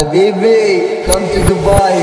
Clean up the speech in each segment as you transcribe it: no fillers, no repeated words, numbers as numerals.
Habibi, come to Dubai.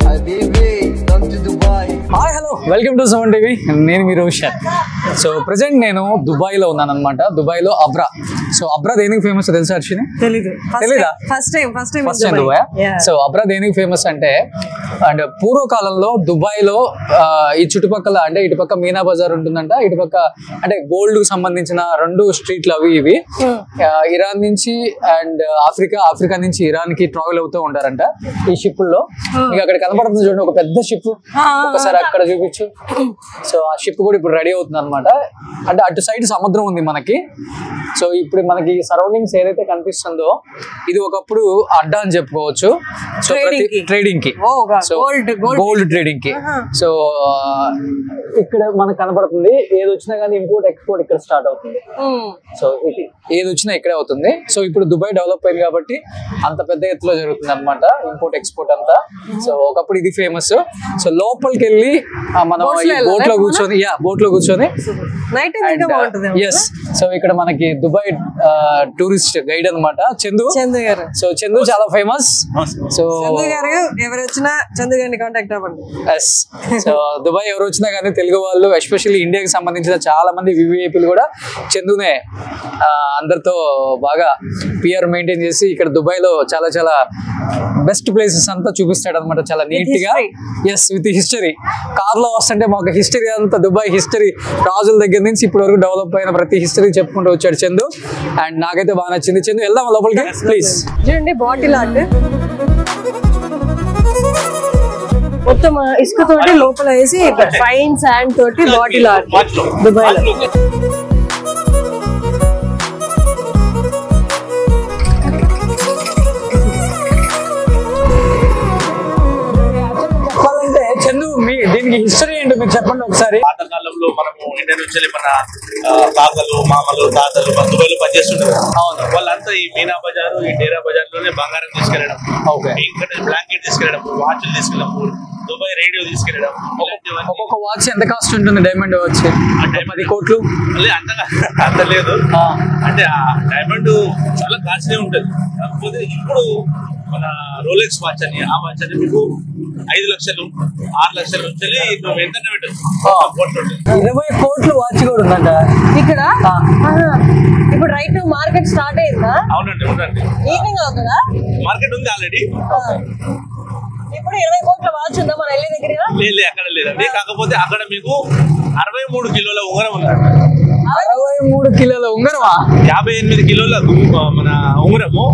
Habibi, come to Dubai. Hi hello welcome to seven TV. నేను మీ Roshan. So present నేను దుబాయ్లో ఉన్నాను అనమాట. దుబాయ్లో అబ్రా. సో అబ్రా దేనికి ఫేమస్ తెలుసా అర్షిని? తెలీదా? First time Dubai. సో అబ్రా దేనికి ఫేమస్ అంటే అండ్ పూర్వకాలంలో దుబాయ్లో ఈ చుట్టుపక్కల అంటే ఇటుపక్క మీనా బజార్ ఉంటుందంట, ఇటుపక్క అంటే గోల్డ్ కు సంబంధించిన రెండు స్ట్రీట్లు అవి ఇవి. ఇరాన్ నుంచి అండ్ ఆఫ్రికా నుంచి ఇరాన్ కి ట్రావెల్ అవుతూ ఉంటారంట ఈ షిప్పుల్లో. మీకు అక్కడ కనపడుతుంది చూడండి ఒక పెద్ద షిప్, ఒకసారి అక్కడ చూపించు. సో ఆ షిప్ కూడా ఇప్పుడు రెడీ అవుతుంది అనమాట. అంటే అటు సైడ్ సముద్రం ఉంది మనకి. సో ఇప్పుడు మనకి సరౌండింగ్స్ ఏదైతే కనిపిస్తుందో ఇది ఒకప్పుడు అడ్డా అని చెప్పుకోవచ్చు. సో ట్రేడింగ్ కి, సో గోల్డ్ ట్రేడింగ్ కి. సో ఇక్కడ మనకు కనపడుతుంది ఏది వచ్చినా కానీ ఇంపోర్ట్ ఎక్స్పోర్ట్ ఇక్కడ స్టార్ట్ అవుతుంది. సో ఏది వచ్చినా ఇక్కడే అవుతుంది. సో ఇప్పుడు దుబాయ్ డెవలప్ అయింది కాబట్టి అంత పెద్ద ఎత్తులో జరుగుతుంది అనమాట ఇంపోర్ట్ ఎక్స్పోర్ట్ అంతా. సో ఒకప్పుడు ఇది ఫేమస్. సో లోపలికి వెళ్ళి మనం బోట్ లో కూర్చొని ఎస్. సో ఇక్కడ మనకి దుబాయ్ టూరిస్ట్ గైడ్ అనమాట చందు గారు. సో చందు చాలా ఫేమస్. సో ఎవరు వచ్చినా చందు గారిని కాంటాక్ట్ అవ్వండి. ఎస్. సో దుబాయ్ ఎవరు వచ్చినా కానీ తెలుగు వాళ్ళు ఎస్పెషల్లీ ఇండియాకి సంబంధించిన చాలా మంది వివిఐపీలు కూడా చందునే అందరితో బాగా పిఆర్ మెయింటైన్ చేసి ఇక్కడ దుబాయ్ లో చాలా చాలా బెస్ట్ ప్లేసెస్ అంతా చూపిస్తాడు అనమాట చాలా నీట్ గా. Yes, with history. కార్ లో వస్తుంటే మాకు హిస్టరీ అంతా దుబాయ్ హిస్టరీ రాజుల దగ్గర నుంచి ఇప్పటి వరకు డెవలప్ అయిన ప్రతి హిస్టరీ చెప్పుకుంటూ వచ్చాడు చందు. అండ్ నాకైతే బాగా నచ్చింది. చందు వెళ్దాం లోపలికి ప్లీజ్. చూడండి బాటిల్ ఆర్ట్ మొత్తం ఇసుక తోటి లోపల వేసి ఫైన్ శాండ్ తోటి బాటిల్ ఆర్ట్ దుబాయ్ లో. చందు దీనికి హిస్టరీ ఏంటో మీరు చెప్పండి ఒకసారి. పాతకాలంలో మనము ఇండియా నుంచి మన తాతలు మామలు తాతలు దుబాయ్లో పనిచేస్తుంటారు. అవును, వాళ్ళంతా ఈ మీనా బజార్ ఈ డేరా బజార్ లోనే బంగారం తీసుకెళ్లడం, ఇక్కడ బ్లాంకెట్ తీసుకెళ్లడం, వాచ్లు తీసుకెళ్ళడం, దుబాయ్ రేడియో తీసుకెళ్లడం. ఒక్కొక్క వాచ్ ఎంత కాస్ట్ ఉంటుంది? డైమండ్ వాచ్ అంటే 10 కోట్లు అంత లేదు. అంటే ఆ డైమండ్ చాలా కాస్ట్లీ ఉంటుంది. కాకపోతే ఇప్పుడు మన రోలెక్స్ వాచ్ అని ఆ వాచ్ అని మీకు 5 లక్షలు 6 లక్షల నుంచి నువ్వు ఎంత పెట్టు 20 కోట్లు వాచ్ కూడా ఉందంట ఇక్కడ. ఇప్పుడు రైట్ మార్కెట్ స్టార్ట్ అయిందా? అవునండి, అవునండి. ఈవినింగ్ అవుతుందా? మార్కెట్ ఉంది ఆల్రెడీ. ఇప్పుడు 20 కోట్ల వాచ్ ఉందా మన వెళ్ళే దగ్గర? లేదు, అక్కడ లేదండి. కాకపోతే అక్కడ మీకు 63 కిలోల ఉంగరం ఉందంట. 63 కిలోల ఉంగరమా? 58 కిలోల మన ఉంగరము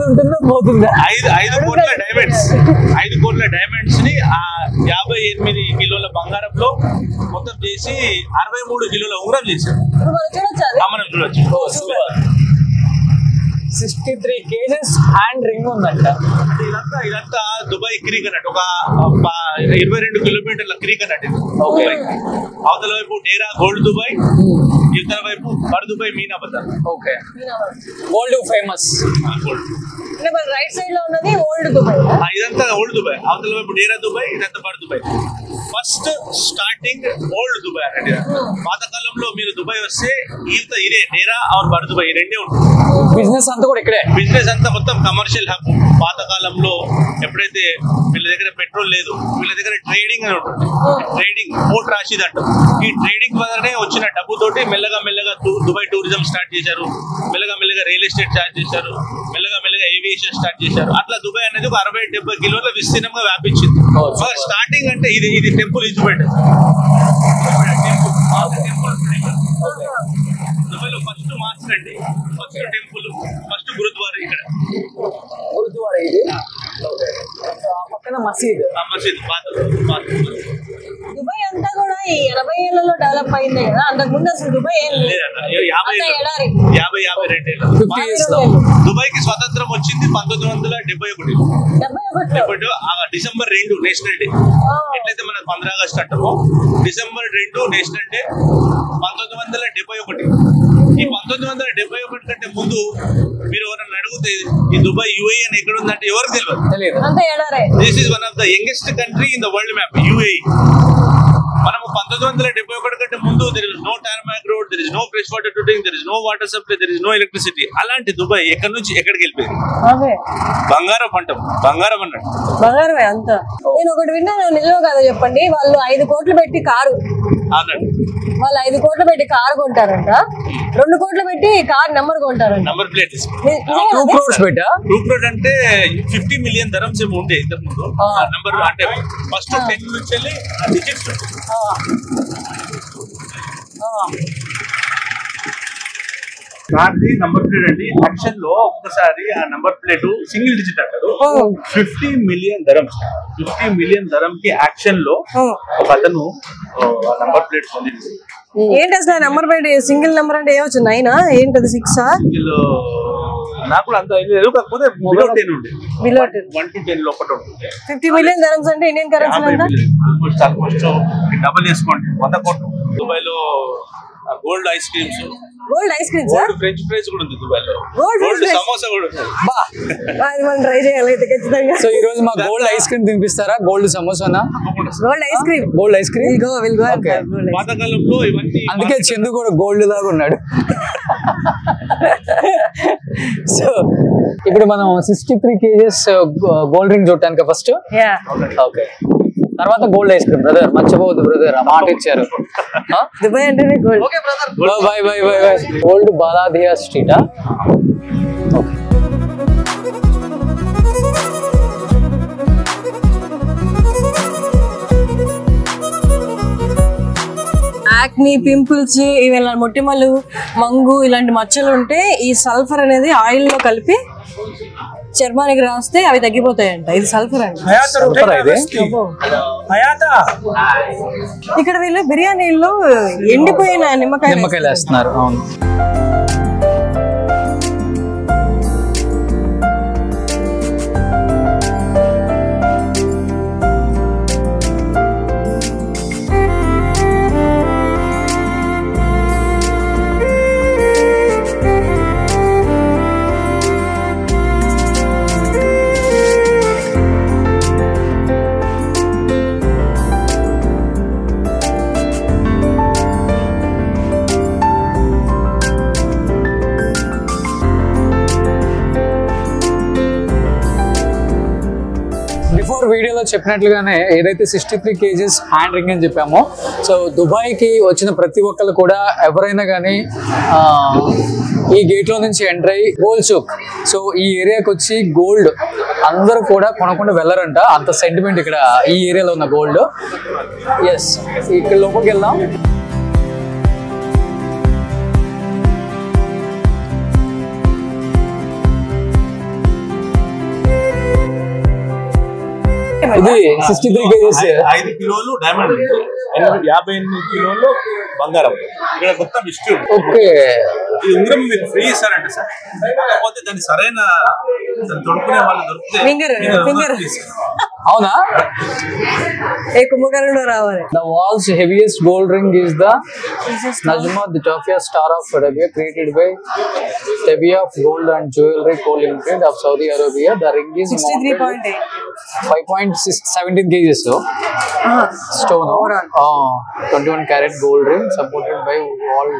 ఉంటుందో పోతుందా? 5 కోట్ల డైమండ్స్ 5 కోట్ల డైమండ్స్ ని ఆ 58 కిలోల బంగారంలో మొత్తం చేసి 63 కిలోల ఉంగరం చేశారు. మనం చూడొచ్చు. 63 కేజెస్ హ్యాండ్ రింగ్ ఉందంట. ఇదంతా దుబాయ్ క్రీక్ అన్నట్టు ఒక 22 కిలోమీటర్ల క్రీక్ అన్నట్టు. అవతల వైపు డేరా గోల్డ్ దుబాయ్, ఇతర వైపు Bur Dubai Meena Bazaar. Okay, gold famous. Right side లో ఉన్నది ఓల్డ్ దుబాయ్. ఇదంతా ఓల్డ్ దుబాయ్. అవతల వైపు డేరా దుబాయ్, ఇదంతా Bur Dubai. First starting old Dubai అంటే పాతకాలంలో మీరు దుబాయ్ వస్తే ఇదే డేరా ఆర్ బర్ దుబాయ్ రెండే ఉంటుంది. బిజినెస్ అంతా కూడా ఇక్కడే. బిజినెస్ అంతా మొత్తం కమర్షియల్ హబ్. పాతకాలంలో ఎప్పుడైతే వీళ్ళ దగ్గర పెట్రోల్ లేదు, వీళ్ళ దగ్గర ట్రేడింగ్ అని ఉంటుంది. ట్రేడింగ్ పోర్ట్ రాషిద్ అంటారు. ఈ ట్రేడింగ్ వల్లనే వచ్చిన డబ్బుతోటి మెల్లగా దుబాయ్ టూరిజం స్టార్ట్ చేశారు. మెల్లగా రియల్ ఎస్టేట్ స్టార్ట్ చేశారు. మెల్లగా ఏవియేషన్ స్టార్ట్ చేశారు. అట్లా దుబాయ్ అనేది ఒక 60-70 కిలోల విస్తీర్ణంగా వ్యాపించింది. స్టార్టింగ్ అంటే ఇది టెంపుల్ ఇది పెట్టారు. దుబాయ్ లో ఫస్ట్ మాస్క్ అండి, ఫస్ట్ టెంపుల్, ఫస్ట్ గురుద్వారా. ఇక్కడ గురుద్వారా ఇది పక్కన మసీద్. దుబాయ్ అంతా కూడా ఈ 80 ఏళ్లలో డెవలప్ అయిందే కదా. అంతకు ముందు అసలు దుబాయ్ ఏం లేదు. 50 దుబాయ్ కి స్వతంత్రం వచ్చింది 1971. December 2 national day. ఎట్లయితే మన 15 ఆగస్ట్ అంటామో డిసెంబర్ 2 నేషనల్ డే 1971. ఈ 1971 కంటే ముందు మీరు ఎవరన్నా అడిగితే ఈ దుబాయ్ యుఏఈ అని ఎక్కడ ఉందంటే ఎవరికి తెలియదు. This is one of the youngest country in the world map. UAE మనము 1971 కంటే ముందు there is no tarmac road, there is no fresh water to drink, there is no water supply, there is no electricity. అలాంటి Dubai ఎక్కడి నుంచి ఎక్కడికి వెళ్ళిపోయింది? బంగారం అంటాం, బంగారం అన్నట్టు. బంగారమే అంతా. నేను ఒకటి విన్నాను, నిజమో కాదో చెప్పండి. వాళ్ళు 5 కోట్లు పెట్టి కారు, వాళ్ళు 5 కోట్లు పెట్టి కారు కొంటారంట, 2 కోట్లు పెట్టి కార్ నెంబర్ కొంటారంట. నంబర్ ప్లేట్ 2 crores పెట్టా. 2 crore అంటే 50 million dirhams ఏమో ఉండే ఇంతకు ముందు. నంబర్ అంటే ఫస్ట్ 10 నుంచి వెళ్ళి డిజిట్స్ కార్ది నంబర్ ప్లేట్ అండి. యాక్షన్ లో ఒక్కసారి ఆ నంబర్ ప్లేట్ సింగిల్ డిజిట్ అంటారు. 50 million dirhams, 50 million dirham కి యాక్షన్ లో ఒక అతను ఆ నంబర్ ప్లేట్ పొందింది. ఏంటి అసలు నెంబర్ ప్లేట్ సింగిల్ నెంబర్ అంటే ఏమొచ్చు? 9 ఏంటది? 6 నాకు కూడా అంత లేదు, కాకపోతే బిలో 10 ఉండే, బిలో 10, 1 to 10 లోపల ఉంటుంది. 50 million dirhams అంటే ఇండియన్ కరెన్సీ ఎంత? ఆల్మోస్ట్ డబుల్ వేసుకోండి, 100 కోట్లు. దుబాయ్ లో gold ice creams, gold ice creams, gold French fries కూడా ఉంది దుబాయ్ లో, గోల్డ్ సమోసా కూడా ఉంది. అది మనం ట్రై చేయాలి అయితే ఖచ్చితంగా. సో ఈ రోజు మా గోల్డ్ ఐస్ క్రీమ్ తినిపిస్తారా? గోల్డ్ సమోసానా? Gold ice cream, gold ice cream. పాతకాలంలో ఇవన్నీ, అందుకే చందు కూడా గోల్డ్ లాగా ఉన్నాడు. సో ఇప్పుడు మనం 63 kgs గోల్డ్ రింగ్ చూడటానికి ఫస్ట్. ఓకే, తర్వాత గోల్డ్ ఐస్ క్రీమ్. బ్రదర్ మర్చిపోవద్దు బ్రదర్, ఆ మాట ఇచ్చారు. దుబాయ్ అంటేనే gold. Boy boy boy boy. Gold Baladiya స్ట్రీటా? ఓకే. యాక్ని, పింపుల్స్, ఇవి మొటిమలు, మంగు, ఇలాంటి మచ్చలు ఉంటే ఈ సల్ఫర్ అనేది ఆయిల్ లో కలిపి చర్మానికి రాస్తే అవి తగ్గిపోతాయంట. ఇది సల్ఫర్ అండి. ఇక్కడ వీళ్ళు బిర్యానీలో ఎండిపోయిన నిమ్మకాయలు వేస్తున్నారు. అవును. వీడియోలో చెప్పినట్లుగానే ఏదైతే 63 kgs హ్యాండ్ రింగ్ అని చెప్పామో, సో దుబాయ్కి వచ్చిన ప్రతి ఒక్కరు కూడా ఎవరైనా కానీ ఈ గేట్లో నుంచి ఎంటర్ అయ్యి గోల్డ్ సూక్, సో ఈ ఏరియాకి వచ్చి గోల్డ్ అందరూ కూడా కొనకుండా వెళ్ళరంట. అంత సెంటిమెంట్ ఇక్కడ ఈ ఏరియాలో ఉన్న గోల్డ్. ఎస్, ఇక్కడ లోపలికి వెళ్దాం. ఇది 63 kgs. 5 కిలోలు డైమండ్, 58 కిలోలు బంగారం. ఇక్కడ మొత్తం హిస్టరీ. ఓకే, ఈ ఉంగరం మీకు ఫ్రీ ఇస్తారంట సార్, కాకపోతే దాన్ని సరైన దొరుకునే వాళ్ళు దొరికితే. అవునా? ఏ కుంభకర్ణంలో రావాలి. The world's heaviest gold ring is the Najma the Tofia Star of Arabia, created by Tebia of Gold and Jewelry Co Limited of Saudi Arabia. The ring is 63.8, 5.17 kgs stone. 21 carat gold ring supported by World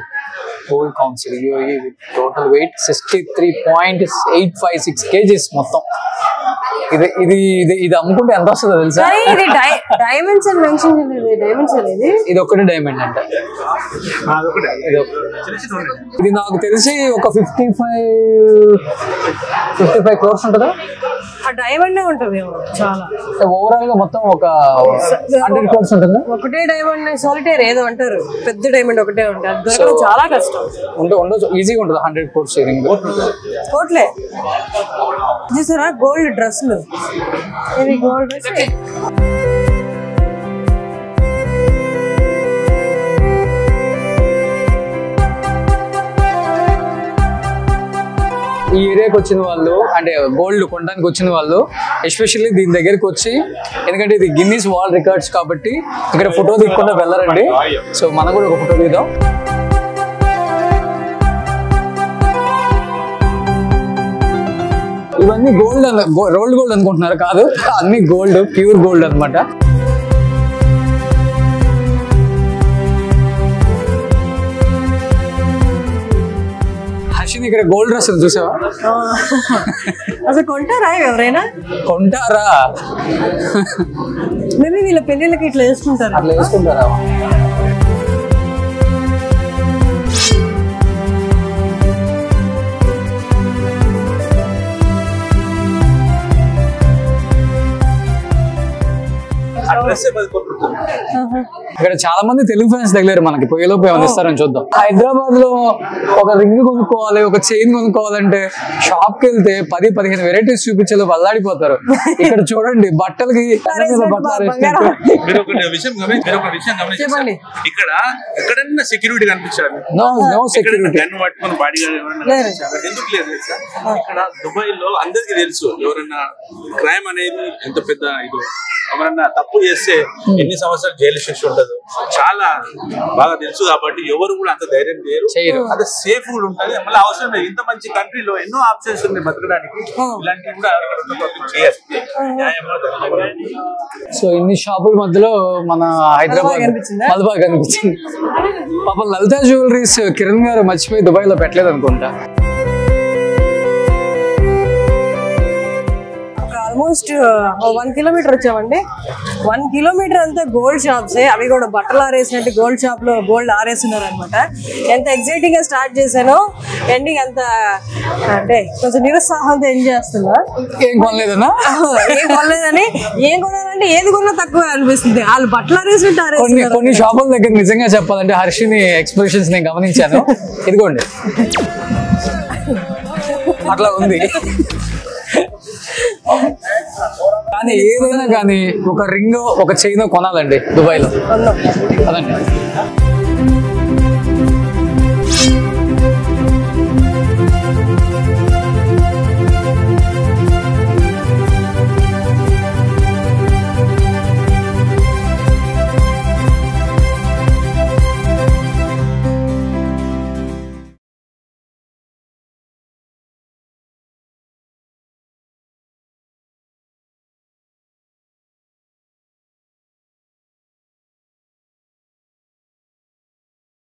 Gold Council UAE with total weight 63.856 kgs మొత్తం. ఇది ఇది ఇది ఇది అమ్ముకుంటే ఎంత వస్తుందో తెలుసా? ఇది డైమండ్స్ అని మెన్షన్ చేయలేదు. డైమండ్స్ అనేది ఇది ఒకటి డైమండ్ అంట. ఇది నాకు తెలిసి ఒక 55 crores ఉంటుందా? ఆ డైమండ్ ఉంటుంది చాలా. ఓవరాల్ గా మొత్తం ఒక 100 crores ఉంటుందా? ఒకటే డైమండ్ సాలిటైర్ ఏదో అంటారు, పెద్ద డైమండ్ ఒకటే ఉంటుంది. అది దొరకడం చాలా కష్టం. ఉండొచ్చు, ఈజీగా ఉంటుంది 100 crores రింగ్. కోట్లే చూసారా గోల్డ్ డ్రెస్లు. ఇది గోల్డ్ డ్రెస్. ఈ ఏరియాకి వచ్చిన వాళ్ళు అంటే గోల్డ్ కొనడానికి వచ్చిన వాళ్ళు ఎస్పెషల్లీ దీని దగ్గరికి వచ్చి, ఎందుకంటే ఇది గిన్నీస్ వరల్డ్ రికార్డ్స్ కాబట్టి ఇక్కడ ఫోటో తీయకుండా వెళ్ళరండి. సో మనం కూడా ఒక ఫోటో తీద్దాం. ఇవన్నీ గోల్డ్ రోల్డ్ గోల్డ్ అనుకుంటున్నారు, కాదు, అన్ని గోల్డ్, ప్యూర్ గోల్డ్ అనమాట. మెయిన్ ఇక్కడ గోల్డ్ రష్ చూసావా? అసలు కొంటారా ఎవరైనా? కొంటారా? మేబీ వీళ్ళ పెళ్ళిళ్ళకి ఇట్లా వేసుకుంటారు. అట్లా వేసుకుంటారా? ఇక్కడ చాలా మంది తెలుగు ఫ్యాన్స్ తగిలారు మనకి. పొయ్యిలోపు ఏమైనా ఇస్తారని చూద్దాం. హైదరాబాద్ లో ఒక రింగ్ కొనుక్కోవాలి, ఒక చైన్ కొనుక్కోవాలంటే షాప్ కి వెళ్తే 10-15 వెరైటీస్ చూపించేలో వల్లాడిపోతారు. ఇక్కడ చూడండి బట్టలకి మీరు ఒక విషయం గమనించండి, ఇక్కడ ఎక్కడన్నా సెక్యూరిటీ కనిపించారు? No security. గన్ను పట్టుకొని బాడీ ఎందుకు లేదు తెలుసా? ఇక్కడ దుబాయ్ లో అందరికి తెలుసు ఎవరన్నా క్రైమ్ అనేది ఎంత పెద్ద ఇది, ఎవరన్నా తప్పు చేస్తే ఎన్ని సంవత్సరాలు జైలు శిక్ష ఉంటదో చాలా బాగా తెలుసు. కాబట్టి ఎవరు కూడా అంత ధైర్యం చేయరు, అంత సేఫ్ కూడా ఉంటుంది. మళ్ళీ అవసరం లేదు. ఇంత మంచి కంట్రీలో ఎన్నో ఆప్షన్స్ ఉన్నాయి బతకడానికి. ఇలాంటివి కూడా చేయాలి. సో ఇన్ని షాపుల మధ్యలో మన హైదరాబాద్ మల్బాగ్ కనిపించింది. పాపం లలిత జ్యువెలరీస్ కిరణ్ గారు మర్చిపోయి దుబాయ్ లో పెట్టలేదు అనుకుంటా. ఆల్మోస్ట్ 1 కిలోమీటర్ వచ్చామండి. 1 కిలోమీటర్ అంతా గోల్డ్ షాప్స్. అవి కూడా బట్టలు ఆరేసినట్టు గోల్డ్ షాప్ లో గోల్డ్ ఆరేస్తున్నారు అనమాట. ఎంత ఎక్సైటింగ్ గా స్టార్ట్ చేశానో ఎండింగ్ అంత అంటే కొంచెం నిరుత్సాహంతో ఎంజాయ్ చేస్తున్నా. ఏం కొనలేదన్నా? ఏం కొనలేదని, ఏం కొనాలంటే ఏది కొన్నా తక్కువ అనిపిస్తుంది. వాళ్ళు బట్టలు ఆరేసినట్టు ఆరేస్తున్నారు. కొన్ని షాపుల దగ్గర నిజంగా చెప్పాలంటే హర్షిని ఎక్స్ప్రెషన్స్ నేను గమనించాను. ఇదిగోండి అట్లా ఉంది. కానీ ఏదైనా కానీ ఒక రింగ్ ఒక చైన్ కొనాలండి దుబాయ్ లో. అదండి.